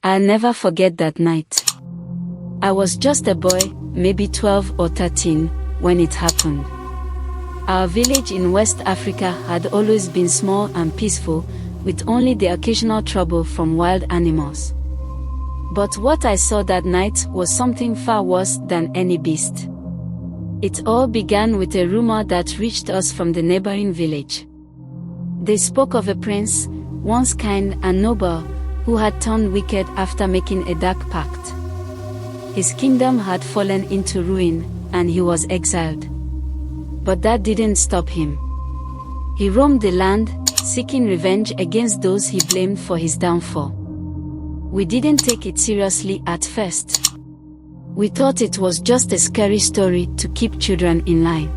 I'll never forget that night. I was just a boy, maybe 12 or 13, when it happened. Our village in West Africa had always been small and peaceful, with only the occasional trouble from wild animals. But what I saw that night was something far worse than any beast. It all began with a rumor that reached us from the neighboring village. They spoke of a prince, once kind and noble, who had turned wicked after making a dark pact. His kingdom had fallen into ruin, and he was exiled. But that didn't stop him. He roamed the land, seeking revenge against those he blamed for his downfall. We didn't take it seriously at first. We thought it was just a scary story to keep children in line.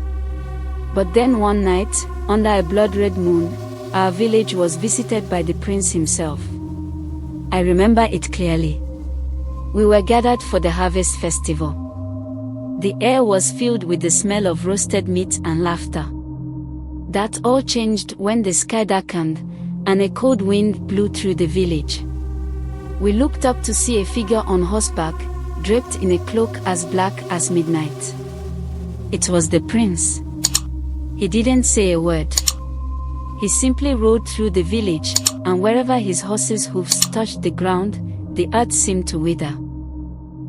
But then one night, under a blood-red moon, our village was visited by the prince himself. I remember it clearly. We were gathered for the harvest festival. The air was filled with the smell of roasted meat and laughter. That all changed when the sky darkened, and a cold wind blew through the village. We looked up to see a figure on horseback, draped in a cloak as black as midnight. It was the prince. He didn't say a word. He simply rode through the village, and wherever his horse's hoofs touched the ground, the earth seemed to wither.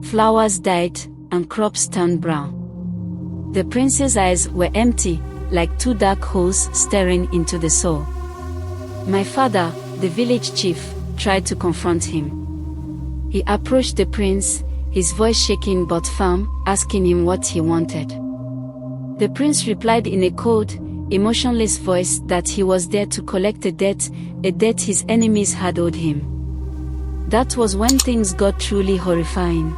Flowers died, and crops turned brown. The prince's eyes were empty, like two dark holes staring into the soul. My father, the village chief, tried to confront him. He approached the prince, his voice shaking but firm, asking him what he wanted. The prince replied in a cold, emotionless voice that he was there to collect a debt his enemies had owed him. That was when things got truly horrifying.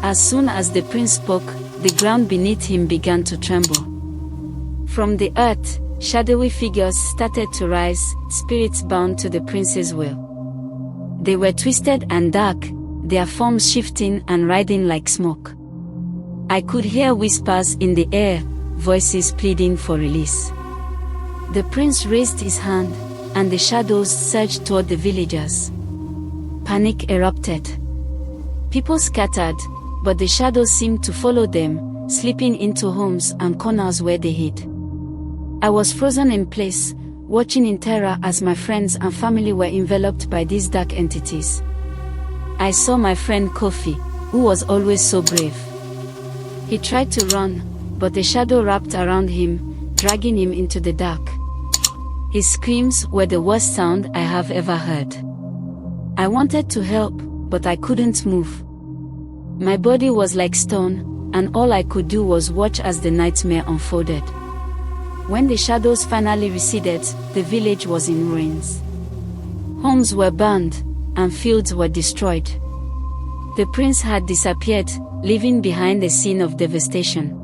As soon as the prince spoke, the ground beneath him began to tremble. From the earth, shadowy figures started to rise, spirits bound to the prince's will. They were twisted and dark, their forms shifting and riding like smoke. I could hear whispers in the air, voices pleading for release. The prince raised his hand, and the shadows surged toward the villagers. Panic erupted. People scattered, but the shadows seemed to follow them, slipping into homes and corners where they hid. I was frozen in place, watching in terror as my friends and family were enveloped by these dark entities. I saw my friend Kofi, who was always so brave. He tried to run, but the shadow wrapped around him, dragging him into the dark. His screams were the worst sound I have ever heard. I wanted to help, but I couldn't move. My body was like stone, and all I could do was watch as the nightmare unfolded. When the shadows finally receded, the village was in ruins. Homes were burned, and fields were destroyed. The prince had disappeared, leaving behind a scene of devastation.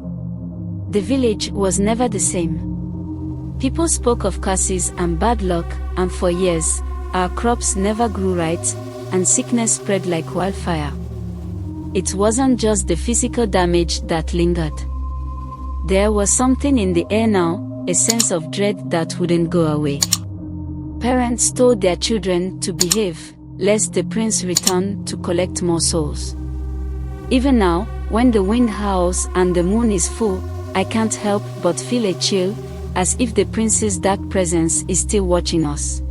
The village was never the same. People spoke of curses and bad luck, and for years, our crops never grew right, and sickness spread like wildfire. It wasn't just the physical damage that lingered. There was something in the air now, a sense of dread that wouldn't go away. Parents told their children to behave, lest the prince return to collect more souls. Even now, when the wind howls and the moon is full, I can't help but feel a chill, as if the prince's dark presence is still watching us.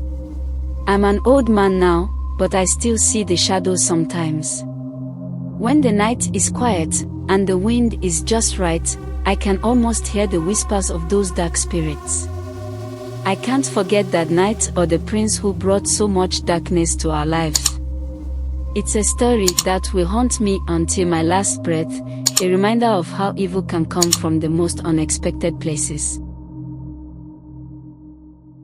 I'm an old man now, but I still see the shadows sometimes. When the night is quiet, and the wind is just right, I can almost hear the whispers of those dark spirits. I can't forget that night or the prince who brought so much darkness to our lives. It's a story that will haunt me until my last breath, a reminder of how evil can come from the most unexpected places.